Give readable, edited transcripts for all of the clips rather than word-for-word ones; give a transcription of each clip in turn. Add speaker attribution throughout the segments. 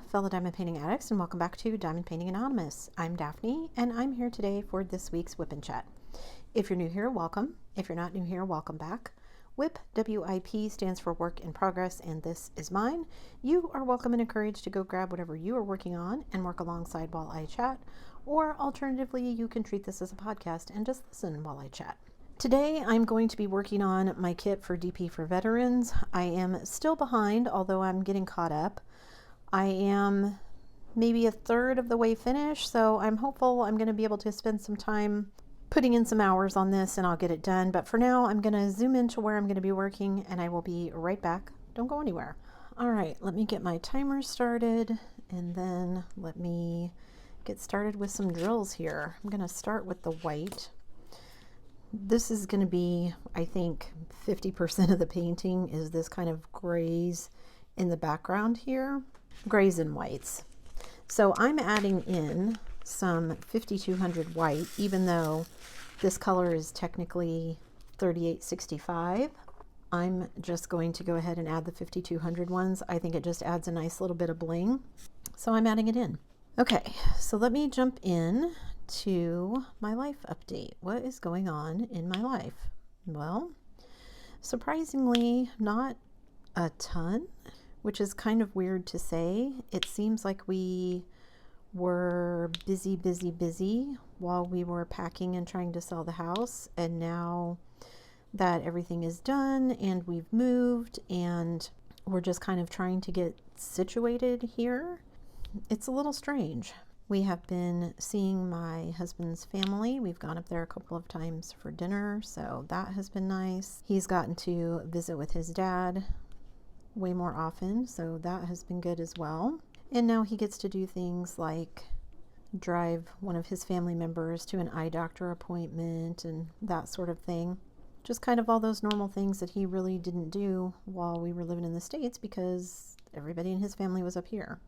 Speaker 1: fellow diamond painting addicts, and welcome back to Diamond Painting Anonymous. I'm Daphne, and I'm here today for this week's WIP and Chat. If you're new here, welcome. If you're not new here, welcome back. WIP, W-I-P, stands for Work in Progress, and this is mine. You are welcome and encouraged to go grab whatever you are working on and work alongside while I chat, or alternatively, you can treat this as a podcast and just listen while I chat. Today, I'm going to be working on my kit for DP for Veterans. I am still behind, although I'm getting caught up. I am maybe a third of the way finished, so I'm hopeful I'm going to be able to spend some time putting in some hours on this and I'll get it done. But for now, I'm going to zoom into where I'm going to be working and I will be right back. Don't go anywhere. All right, let me get my timer started and then let me get started with some drills here. I'm going to start with the white. This is going to be, I think, 50% of the painting is this kind of grays in the background here. Grays and whites. So I'm adding in some 5200 white, even though this color is technically 3865. I'm just going to go ahead and add the 5200 ones. I think it just adds a nice little bit of bling. So I'm adding it in. Okay, so let me jump in to my life update. What is going on in my life? Well, surprisingly, not a ton, which is kind of weird to say. It seems like we were busy while we were packing and trying to sell the house. And now that everything is done and we've moved and we're just kind of trying to get situated here, it's a little strange. We have been seeing my husband's family. We've gone up there a couple of times for dinner, so that has been nice. He's gotten to visit with his dad way more often, so that has been good as well. And now he gets to do things like drive one of his family members to an eye doctor appointment and that sort of thing. Just kind of all those normal things that he really didn't do while we were living in the States because everybody in his family was up here.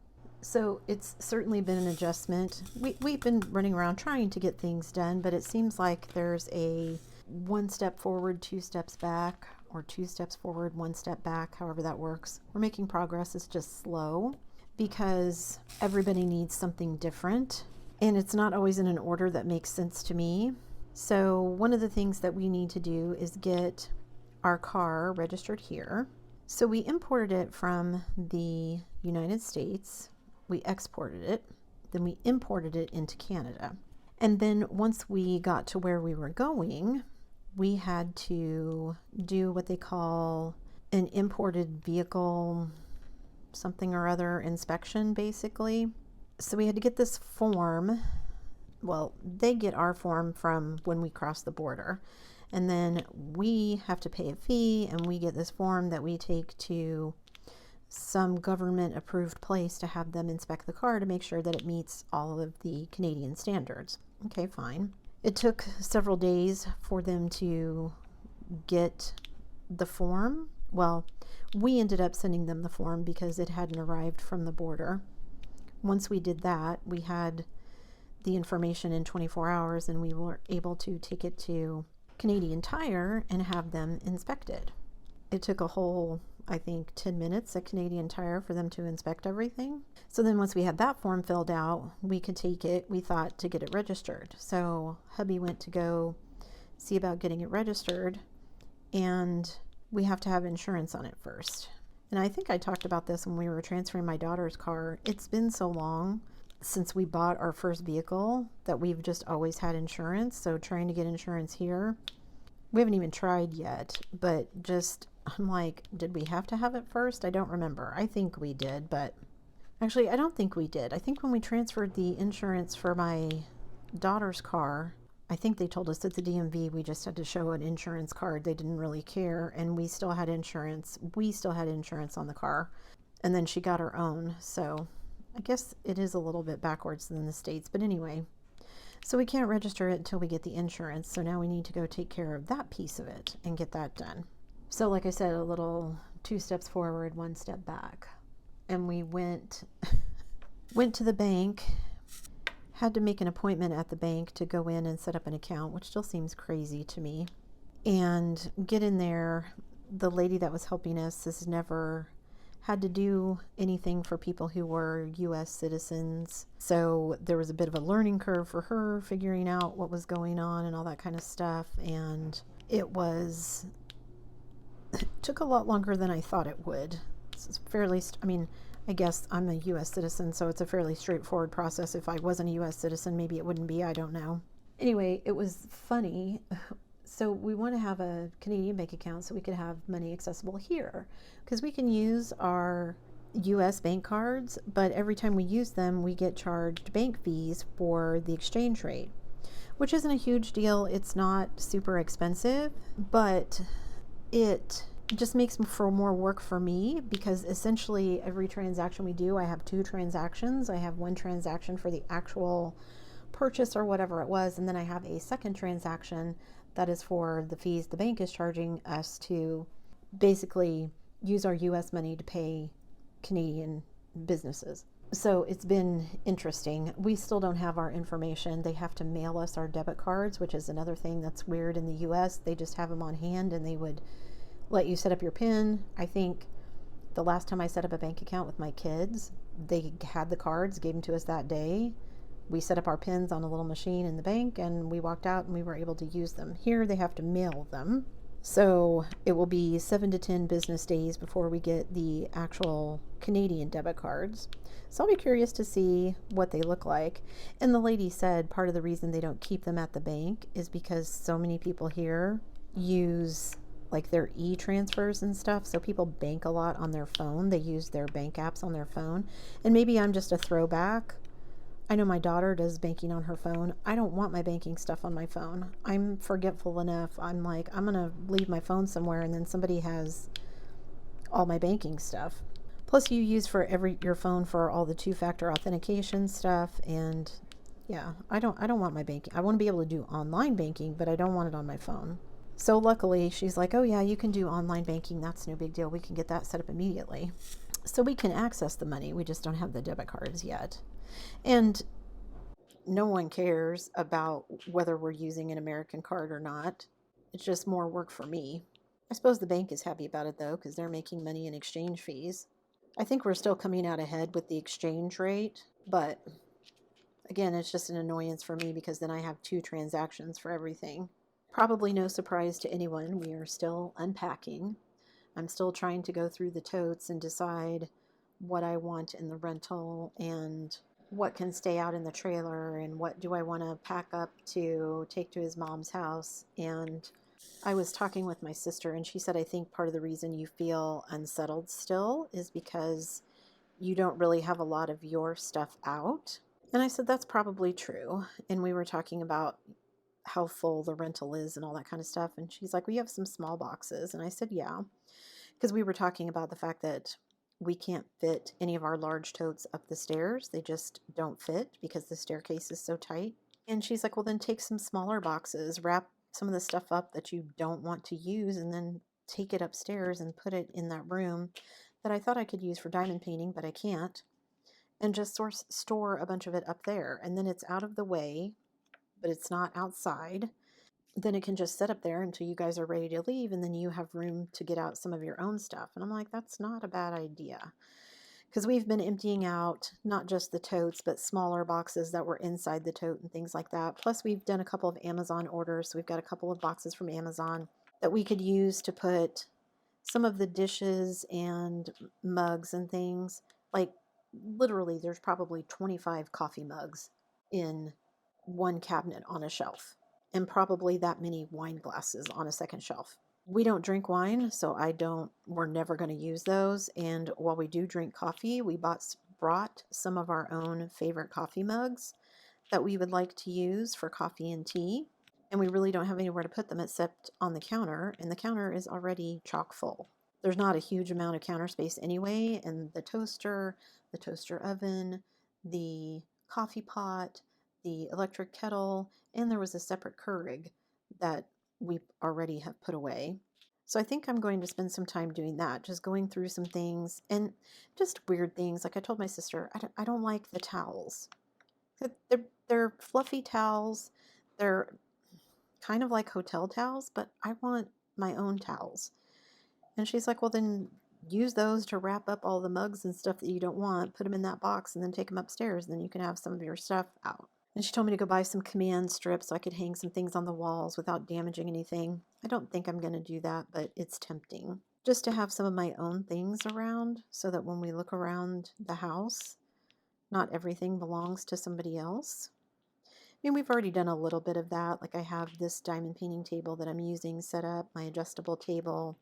Speaker 1: So it's certainly been an adjustment. We've been running around trying to get things done, but it seems like there's a 1 step forward, 2 steps back, or 2 steps forward, 1 step back, however that works. We're making progress. It's just slow because everybody needs something different, and it's not always in an order that makes sense to me. So one of the things that we need to do is get our car registered here. So we imported it from the United States. We exported it, then we imported it into Canada. And then once we got to where we were going, we had to do what they call an imported vehicle something or other inspection, basically. So we had to get this form. Well, they get our form from when we cross the border. And then we have to pay a fee, and we get this form that we take to some government approved place to have them inspect the car to make sure that it meets all of the Canadian standards. Okay, fine. It took several days for them to get the form. Well, we ended up sending them the form because it hadn't arrived from the border. Once we did that, we had the information in 24 hours and we were able to take it to Canadian Tire and have them inspected. It took a whole, I think, 10 minutes at Canadian Tire for them to inspect everything. So then once we had that form filled out, we could take it, we thought, to get it registered. So hubby went to go see about getting it registered, and we have to have insurance on it first. And I think I talked about this when we were transferring my daughter's car. It's been so long since we bought our first vehicle that we've just always had insurance. So trying to get insurance here, we haven't even tried yet, but just, I'm like, did we have to have it first? I don't remember. I think we did, but actually I don't think we did. I think when we transferred the insurance for my daughter's car, I think they told us at the DMV we just had to show an insurance card. They didn't really care, and we still had insurance. We still had insurance on the car, and then she got her own. So I guess it is a little bit backwards than the States, but anyway. So we can't register it until we get the insurance. So now we need to go take care of that piece of it and get that done. So like I said, a little 2 steps forward, 1 step back. And we went to the bank, had to make an appointment at the bank to go in and set up an account, which still seems crazy to me. And get in there. The lady that was helping us has never had to do anything for people who were US citizens. So there was a bit of a learning curve for her figuring out what was going on and all that kind of stuff. And it took a lot longer than I thought it would. It's fairly, I mean, I guess I'm a US citizen, so it's a fairly straightforward process. If I wasn't a US citizen, maybe it wouldn't be, I don't know. Anyway, it was funny. So we want to have a Canadian bank account so we could have money accessible here, because we can use our US bank cards, but every time we use them, we get charged bank fees for the exchange rate, which isn't a huge deal. It's not super expensive, but it just makes for more work for me, because essentially every transaction we do, I have two transactions. I have one transaction for the actual purchase or whatever it was, and then I have a second transaction that is for the fees the bank is charging us to basically use our US money to pay Canadian businesses. So it's been interesting. We still don't have our information. They have to mail us our debit cards, which is another thing that's weird in the US. They just have them on hand and they would let you set up your PIN. I think the last time I set up a bank account with my kids, they had the cards, gave them to us that day. We set up our PINs on a little machine in the bank and we walked out and we were able to use them. Here they have to mail them. So it will be 7 to 10 business days before we get the actual Canadian debit cards. So I'll be curious to see what they look like. And the lady said part of the reason they don't keep them at the bank is because so many people here use like their e-transfers and stuff. So people bank a lot on their phone. They use their bank apps on their phone. And maybe I'm just a throwback. I know my daughter does banking on her phone. I don't want my banking stuff on my phone. I'm forgetful enough. I'm like, I'm going to leave my phone somewhere and then somebody has all my banking stuff. Plus you use your phone for all the two-factor authentication stuff, and yeah, I don't want my banking. I want to be able to do online banking, but I don't want it on my phone. So luckily she's like, oh yeah, you can do online banking. That's no big deal. We can get that set up immediately. So we can access the money. We just don't have the debit cards yet. And no one cares about whether we're using an American card or not. It's just more work for me. I suppose the bank is happy about it though, because they're making money in exchange fees. I think we're still coming out ahead with the exchange rate, but again, it's just an annoyance for me because then I have two transactions for everything. Probably no surprise to anyone, we are still unpacking. I'm still trying to go through the totes and decide what I want in the rental and what can stay out in the trailer and what do I want to pack up to take to his mom's house. And I was talking with my sister and she said, I think part of the reason you feel unsettled still is because you don't really have a lot of your stuff out. And I said, that's probably true. And we were talking about how full the rental is and all that kind of stuff. And she's like, we have some small boxes. And I said, yeah, because we were talking about the fact that we can't fit any of our large totes up the stairs. They just don't fit because the staircase is so tight. And she's like, well, then take some smaller boxes, wrap some of the stuff up that you don't want to use, and then take it upstairs and put it in that room that I thought I could use for diamond painting, but I can't. And just store a bunch of it up there. And then it's out of the way, but it's not outside. Then it can just sit up there until you guys are ready to leave, and then you have room to get out some of your own stuff. And I'm like, that's not a bad idea, because we've been emptying out not just the totes, but smaller boxes that were inside the tote and things like that. Plus we've done a couple of Amazon orders, so we've got a couple of boxes from Amazon that we could use to put some of the dishes and mugs and things. Like literally there's probably 25 coffee mugs in one cabinet on a shelf, and probably that many wine glasses on a second shelf. We don't drink wine, so we're never going to use those. And while we do drink coffee, we brought some of our own favorite coffee mugs that we would like to use for coffee and tea. And we really don't have anywhere to put them except on the counter, and the counter is already chock full. There's not a huge amount of counter space anyway, and the toaster oven, the coffee pot, the electric kettle, and there was a separate Keurig that we already have put away. So I think I'm going to spend some time doing that, just going through some things and just weird things. Like I told my sister, I don't like the towels. They're fluffy towels. They're kind of like hotel towels, but I want my own towels. And she's like, well, then use those to wrap up all the mugs and stuff that you don't want, put them in that box, and then take them upstairs. And then you can have some of your stuff out. And she told me to go buy some command strips so I could hang some things on the walls without damaging anything. I don't think I'm going to do that, but it's tempting. Just to have some of my own things around so that when we look around the house, not everything belongs to somebody else. I mean, we've already done a little bit of that. Like I have this diamond painting table that I'm using set up, my adjustable table.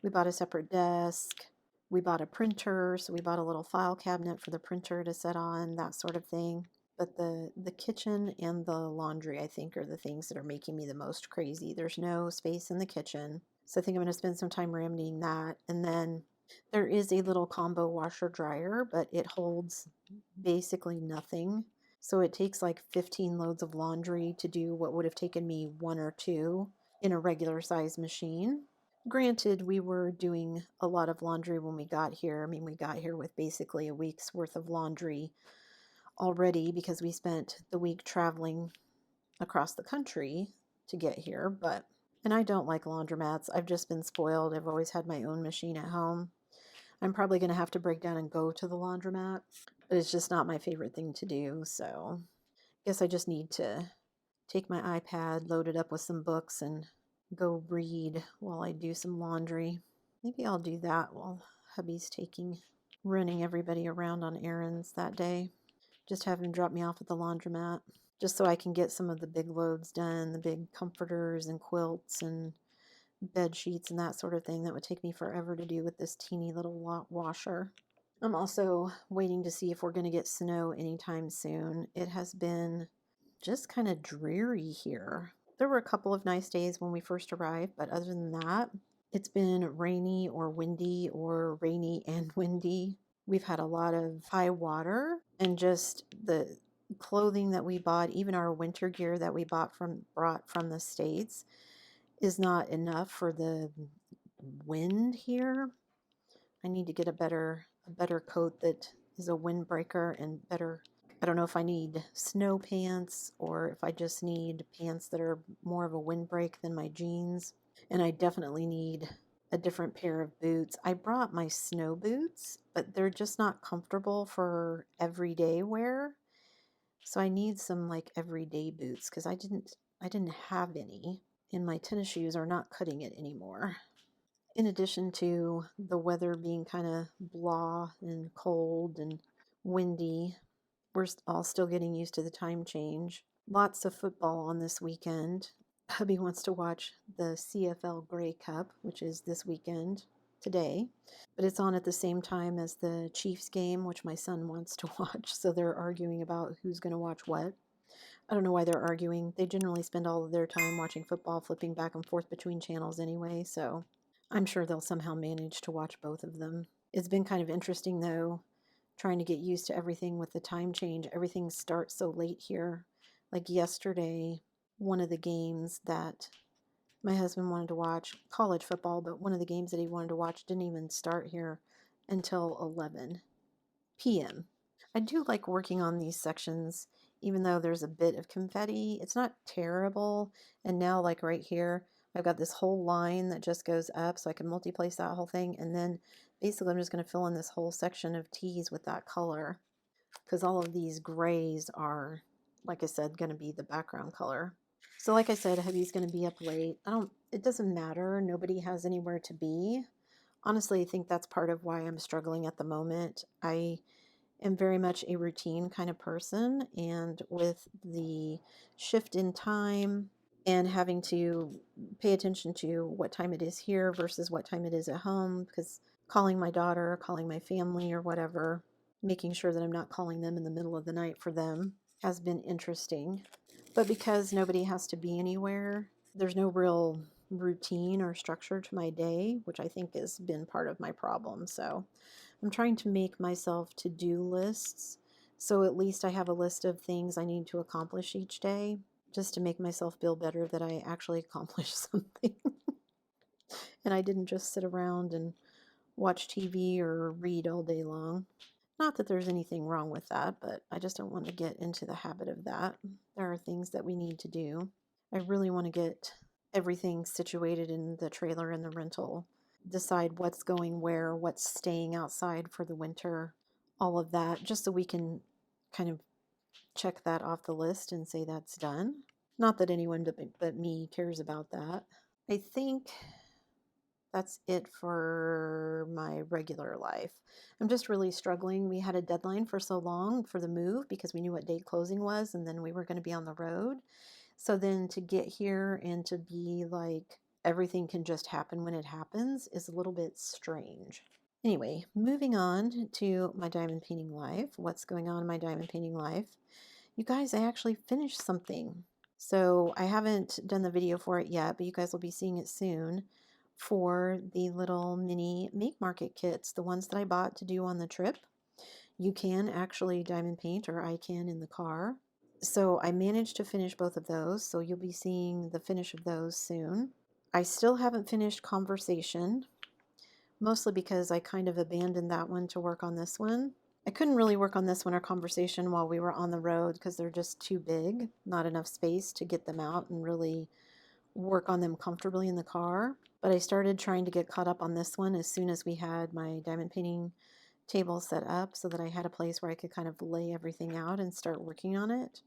Speaker 1: We bought a separate desk. We bought a printer, so we bought a little file cabinet for the printer to set on, that sort of thing. But the kitchen and the laundry, I think, are the things that are making me the most crazy. There's no space in the kitchen, so I think I'm going to spend some time remedying that. And then there is a little combo washer dryer, but it holds basically nothing. So it takes like 15 loads of laundry to do what would have taken me 1 or 2 in a regular size machine. Granted, we were doing a lot of laundry when we got here. I mean, we got here with basically a week's worth of laundry already because we spent the week traveling across the country to get here. And I don't like laundromats. I've just been spoiled. I've always had my own machine at home. I'm probably going to have to break down and go to the laundromat, but it's just not my favorite thing to do. So I guess I just need to take my iPad, load it up with some books, and go read while I do some laundry. Maybe I'll do that while hubby's running everybody around on errands that day. Just have him drop me off at the laundromat, just so I can get some of the big loads done, the big comforters and quilts and bed sheets and that sort of thing that would take me forever to do with this teeny little washer. I'm also waiting to see if we're going to get snow anytime soon. It has been just kind of dreary here. There were a couple of nice days when we first arrived, but other than that, it's been rainy or windy or rainy and windy. We've had a lot of high water, and just the clothing that we bought, even our winter gear that we brought from the States, is not enough for the wind here. I need to get a better coat that is a windbreaker and better. I don't know if I need snow pants or if I just need pants that are more of a windbreak than my jeans. And I definitely need a different pair of boots. I brought my snow boots, but they're just not comfortable for everyday wear. So I need some like everyday boots because I didn't have any, and my tennis shoes are not cutting it anymore. In addition to the weather being kind of blah and cold and windy, we're all still getting used to the time change. Lots of football on this weekend. Hubby wants to watch the CFL Grey Cup, which is this weekend, today. But it's on at the same time as the Chiefs game, which my son wants to watch. So they're arguing about who's going to watch what. I don't know why they're arguing. They generally spend all of their time watching football, flipping back and forth between channels anyway. So I'm sure they'll somehow manage to watch both of them. It's been kind of interesting, though, trying to get used to everything with the time change. Everything starts so late here. Like yesterday, one of the games that my husband wanted to watch, college football, but one of the games that he wanted to watch didn't even start here until 11 p.m. I do like working on these sections, even though there's a bit of confetti. It's not terrible. And now, like right here, I've got this whole line that just goes up, so I can multi-place that whole thing. And then basically I'm just going to fill in this whole section of tees with that color, because all of these grays are, like I said, going to be the background color. So like I said, hubby's going to be up late. It doesn't matter. Nobody has anywhere to be. Honestly, I think that's part of why I'm struggling at the moment. I am very much a routine kind of person, and with the shift in time and having to pay attention to what time it is here versus what time it is at home, because calling my daughter, calling my family or whatever, making sure that I'm not calling them in the middle of the night for them has been interesting. But because nobody has to be anywhere, there's no real routine or structure to my day, which I think has been part of my problem. So I'm trying to make myself to-do lists, so at least I have a list of things I need to accomplish each day, just to make myself feel better that I actually accomplished something. And I didn't just sit around and watch TV or read all day long. Not that there's anything wrong with that, but I just don't want to get into the habit of that. There are things that we need to do. I really want to get everything situated in the trailer and the rental decide what's going where, what's staying outside for the winter, all of that, just so we can kind of check that off the list and say that's done. Not that anyone but me cares about that. I think that's it for my regular life. I'm just really struggling. We had a deadline for so long for the move because we knew what day closing was, and then we were going to be on the road. So then to get here and to be like everything can just happen when it happens is a little bit strange. Anyway, moving on to my diamond painting life. What's going on in my diamond painting life? You guys, I actually finished something. So I haven't done the video for it yet, but you guys will be seeing it soon, for the little mini make market kits, the ones that I bought to do on the trip. You can actually diamond paint, or I can in the car. So I managed to finish both of those, so you'll be seeing the finish of those soon. I still haven't finished Conversation, mostly because I kind of abandoned that one to work on this one. I couldn't really work on this one or Conversation while we were on the road because they're just too big, not enough space to get them out and really work on them comfortably in the car. But I started trying to get caught up on this one as soon as we had my diamond painting table set up so that I had a place where I could kind of lay everything out and start working on it.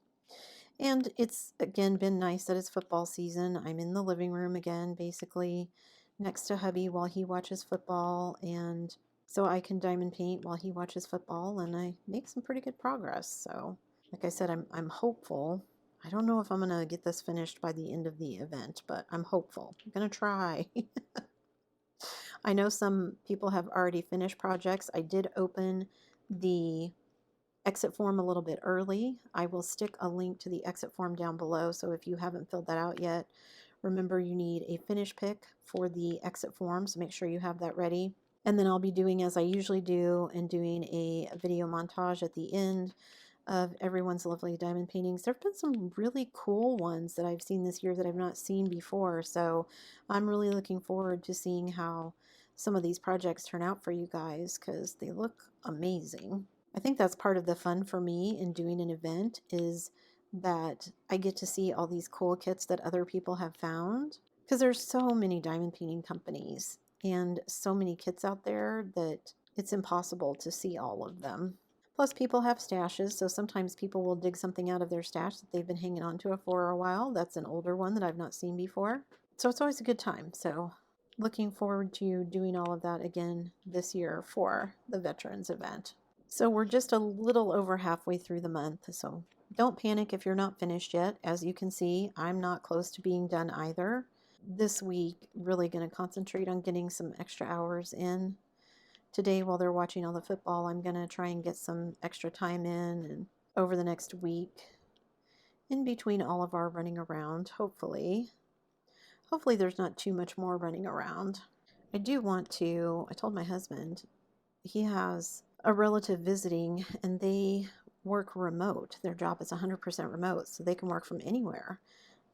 Speaker 1: And it's, again, been nice that it's football season. I'm in the living room again, basically, next to hubby while he watches football, and so I can diamond paint while he watches football, and I make some pretty good progress. So, like I said, I'm hopeful. I don't know if I'm going to get this finished by the end of the event, but I'm hopeful. I'm going to try. I know some people have already finished projects. I did open the exit form a little bit early. I will stick a link to the exit form down below, so if you haven't filled that out yet, remember you need a finish pick for the exit form, so make sure you have that ready. And then I'll be doing as I usually do and doing a video montage at the end of everyone's lovely diamond paintings. There have been some really cool ones that I've seen this year that I've not seen before, so I'm really looking forward to seeing how some of these projects turn out for you guys because they look amazing. I think that's part of the fun for me in doing an event, is that I get to see all these cool kits that other people have found, because there's so many diamond painting companies and so many kits out there that it's impossible to see all of them. Plus, people have stashes, so sometimes people will dig something out of their stash that they've been hanging on to for a while. That's an older one that I've not seen before. So it's always a good time. So looking forward to doing all of that again this year for the Veterans event. So we're just a little over halfway through the month, so don't panic if you're not finished yet. As you can see, I'm not close to being done either. This week, really going to concentrate on getting some extra hours in. Today, while they're watching all the football, I'm going to try and get some extra time in, and over the next week, in between all of our running around, hopefully. Hopefully there's not too much more running around. I told my husband, he has a relative visiting and they work remote. Their job is 100% remote, so they can work from anywhere.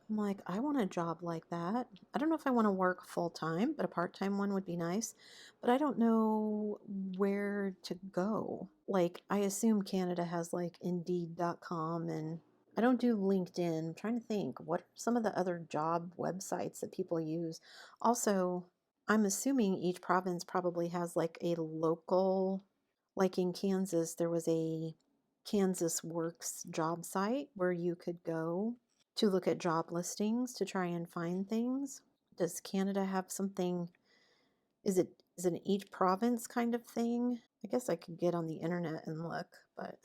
Speaker 1: I'm like, I want a job like that. I don't know if I want to work full time, but a part-time one would be nice. But I don't know where to go. Like, I assume Canada has like Indeed.com, and I don't do LinkedIn. I'm trying to think, what are some of the other job websites that people use? Also, I'm assuming each province probably has like a local, like in Kansas, there was a Kansas Works job site where you could go to look at job listings to try and find things. Does Canada have something? Is it in each province kind of thing? I guess I could get on the internet and look, but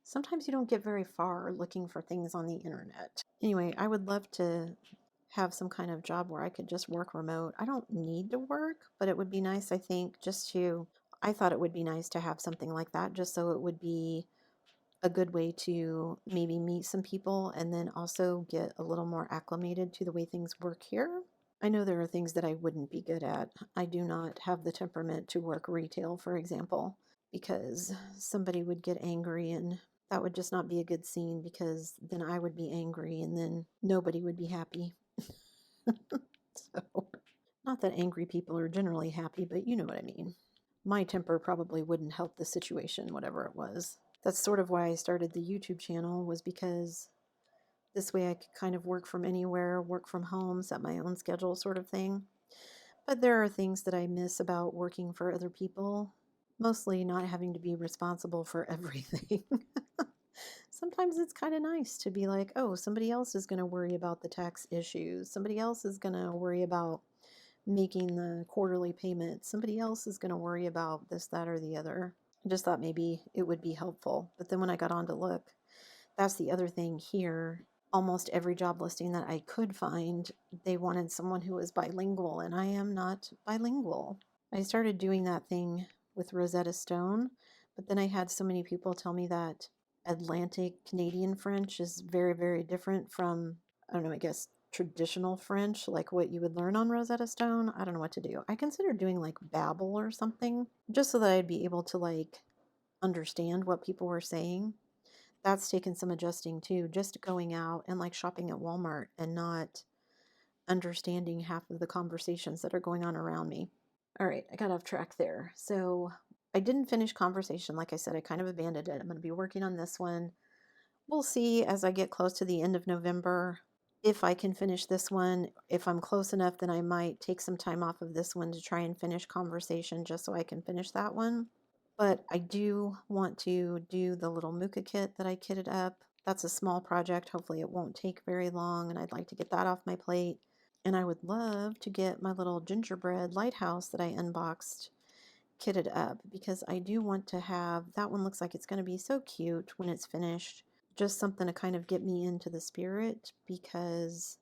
Speaker 1: sometimes you don't get very far looking for things on the internet. Anyway, I would love to have some kind of job where I could just work remote. I don't need to work, but it would be nice, I think, I thought it would be nice to have something like that, just so it would be a good way to maybe meet some people and then also get a little more acclimated to the way things work here. I know there are things that I wouldn't be good at. I do not have the temperament to work retail, for example, because somebody would get angry and that would just not be a good scene, because then I would be angry and then nobody would be happy. So, not that angry people are generally happy, but you know what I mean. My temper probably wouldn't help the situation, whatever it was. That's sort of why I started the YouTube channel, was because this way I could kind of work from anywhere, work from home, set my own schedule sort of thing. But there are things that I miss about working for other people, mostly not having to be responsible for everything. Sometimes it's kind of nice to be like, oh, somebody else is going to worry about the tax issues. Somebody else is going to worry about making the quarterly payment. Somebody else is going to worry about this, that, or the other. I just thought maybe it would be helpful. But then when I got on to look, that's the other thing here. Almost every job listing that I could find, they wanted someone who was bilingual, and I am not bilingual. I started doing that thing with Rosetta Stone, but then I had so many people tell me that Atlantic Canadian French is very, very different from, I don't know, I guess traditional French, like what you would learn on Rosetta Stone. I don't know what to do. I considered doing like Babbel or something, just so that I'd be able to like understand what people were saying. That's taken some adjusting too, just going out and like shopping at Walmart and not understanding half of the conversations that are going on around me. All right, I got off track there. So I didn't finish conversation. Like I said, I kind of abandoned it. I'm going to be working on this one. We'll see as I get close to the end of November if I can finish this one. If I'm close enough, then I might take some time off of this one to try and finish conversation just so I can finish that one. But I do want to do the little Muka kit that I kitted up. That's a small project. Hopefully it won't take very long, and I'd like to get that off my plate. And I would love to get my little gingerbread lighthouse that I unboxed kitted up, because I do want to have, that one looks like it's going to be so cute when it's finished. Just something to kind of get me into the spirit, because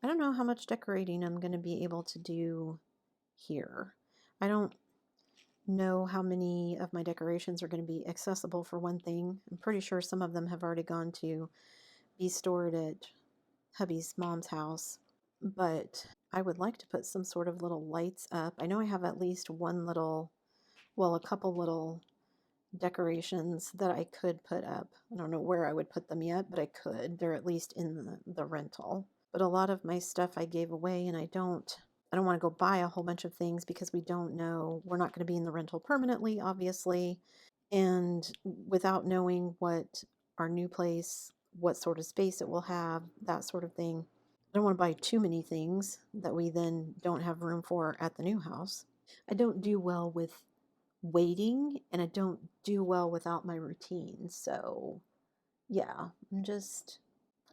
Speaker 1: I don't know how much decorating I'm going to be able to do here. I don't know how many of my decorations are going to be accessible, for one thing. I'm pretty sure some of them have already gone to be stored at hubby's mom's house, but I would like to put some sort of little lights up. I know I have at least one little, well, a couple little decorations that I could put up. I don't know where I would put them yet, but I could. They're at least in the rental. But a lot of my stuff I gave away, and I don't want to go buy a whole bunch of things because we don't know. We're not going to be in the rental permanently, obviously. And without knowing what our new place, what sort of space it will have, that sort of thing, I don't want to buy too many things that we then don't have room for at the new house. I don't do well with waiting, and I don't do well without my routine. So yeah, I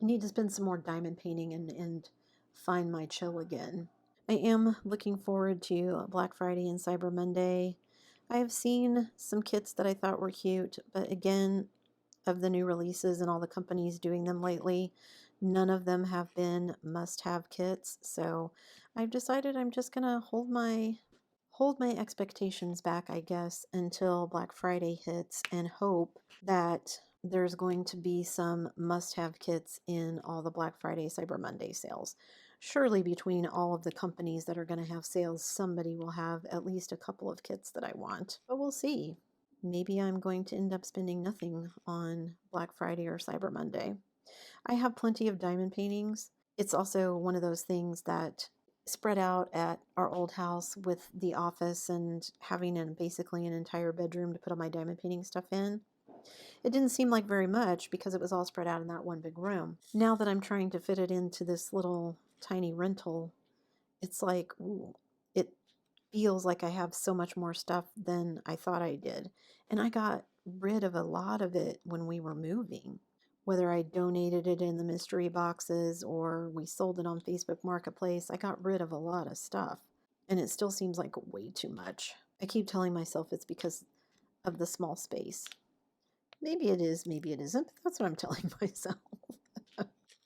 Speaker 1: need to spend some more diamond painting and find my chill again. I am looking forward to Black Friday and Cyber Monday. I have seen some kits that I thought were cute, but again, of the new releases and all the companies doing them lately, none of them have been must-have kits. So I've decided I'm just gonna hold my expectations back, I guess, until Black Friday hits, and hope that there's going to be some must-have kits in all the Black Friday, Cyber Monday sales. Surely between all of the companies that are going to have sales, somebody will have at least a couple of kits that I want. But we'll see. Maybe I'm going to end up spending nothing on Black Friday or Cyber Monday. I have plenty of diamond paintings. It's also one of those things that spread out at our old house with the office and having basically an entire bedroom to put all my diamond painting stuff in. It didn't seem like very much because it was all spread out in that one big room. Now that I'm trying to fit it into this little tiny rental, it's like, ooh, it feels like I have so much more stuff than I thought I did. And I got rid of a lot of it when we were moving. Whether I donated it in the mystery boxes or we sold it on Facebook Marketplace, I got rid of a lot of stuff. And it still seems like way too much. I keep telling myself it's because of the small space. Maybe it is, maybe it isn't, but that's what I'm telling myself.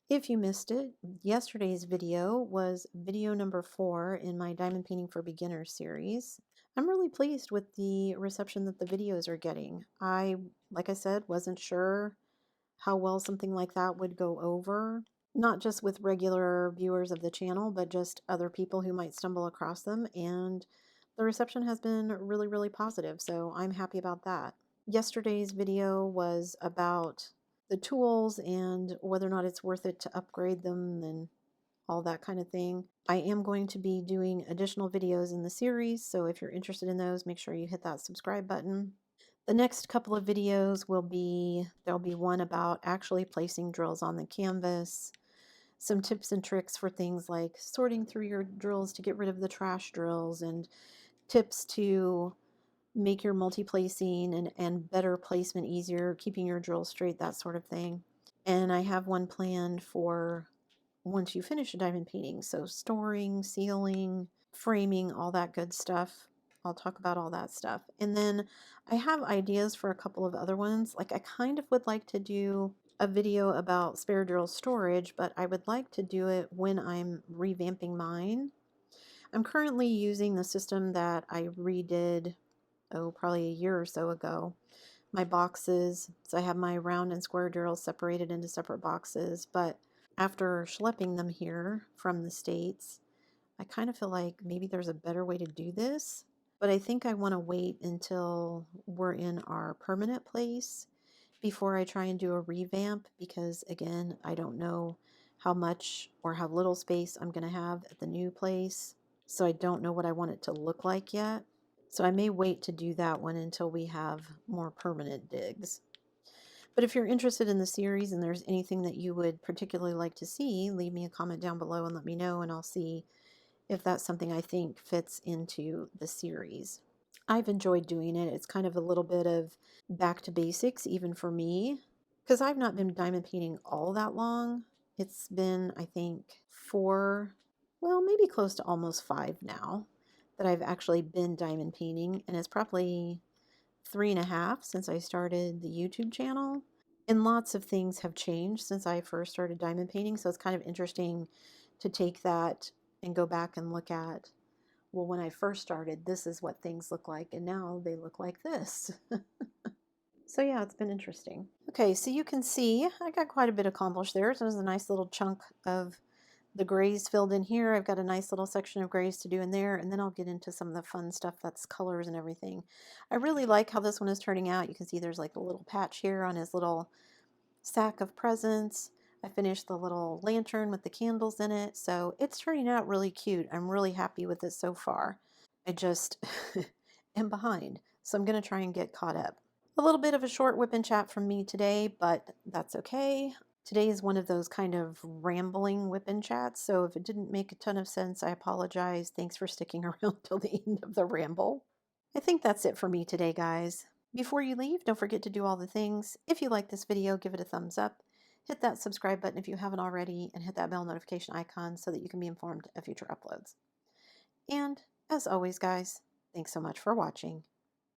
Speaker 1: If you missed it, yesterday's video was video number 4 in my Diamond Painting for Beginners series. I'm really pleased with the reception that the videos are getting. Like I said, wasn't sure how well something like that would go over, not just with regular viewers of the channel, but just other people who might stumble across them, and the reception has been really, really positive, so I'm happy about that. Yesterday's video was about the tools and whether or not it's worth it to upgrade them and all that kind of thing. I am going to be doing additional videos in the series, so if you're interested in those, make sure you hit that subscribe button. The next couple of videos there'll be one about actually placing drills on the canvas. some tips and tricks for things like sorting through your drills to get rid of the trash drills, and tips to make your multi-placing and better placement easier, keeping your drill straight, that sort of thing. And I have one planned for once you finish a diamond painting. So storing, sealing, framing, all that good stuff. I'll talk about all that stuff. And then I have ideas for a couple of other ones. Like I kind of would like to do a video about spare drill storage, but I would like to do it when I'm revamping mine. I'm currently using the system that I redid, probably a year or so ago. My boxes, so I have my round and square drills separated into separate boxes, but after schlepping them here from the States, I kind of feel like maybe there's a better way to do this, but I think I want to wait until we're in our permanent place before I try and do a revamp, because again, I don't know how much or how little space I'm going to have at the new place, so I don't know what I want it to look like yet. So I may wait to do that one until we have more permanent digs. But if you're interested in the series and there's anything that you would particularly like to see, leave me a comment down below and let me know, and I'll see if that's something I think fits into the series. I've enjoyed doing it. It's kind of a little bit of back to basics, even for me, because I've not been diamond painting all that long. It's been, I think, 4, well, maybe close to almost 5 now that I've actually been diamond painting, and it's probably 3.5 since I started the YouTube channel. And lots of things have changed since I first started diamond painting, so it's kind of interesting to take that and go back and look at, well, when I first started, this is what things look like, and now they look like this. So yeah, it's been interesting. Okay, so you can see I got quite a bit accomplished there. So there's a nice little chunk of the grays filled in here. I've got a nice little section of grays to do in there, and then I'll get into some of the fun stuff that's colors and everything. I really like how this one is turning out. You can see there's like a little patch here on his little sack of presents. I finished the little lantern with the candles in it, so it's turning out really cute. I'm really happy with it so far. I just am behind, so I'm going to try and get caught up. A little bit of a short whip and chat from me today, but that's okay. Today is one of those kind of rambling whip and chats, so if it didn't make a ton of sense, I apologize. Thanks for sticking around till the end of the ramble. I think that's it for me today, guys. Before you leave, don't forget to do all the things. If you like this video, give it a thumbs up. Hit that subscribe button if you haven't already, and hit that bell notification icon so that you can be informed of future uploads. And as always, guys, thanks so much for watching.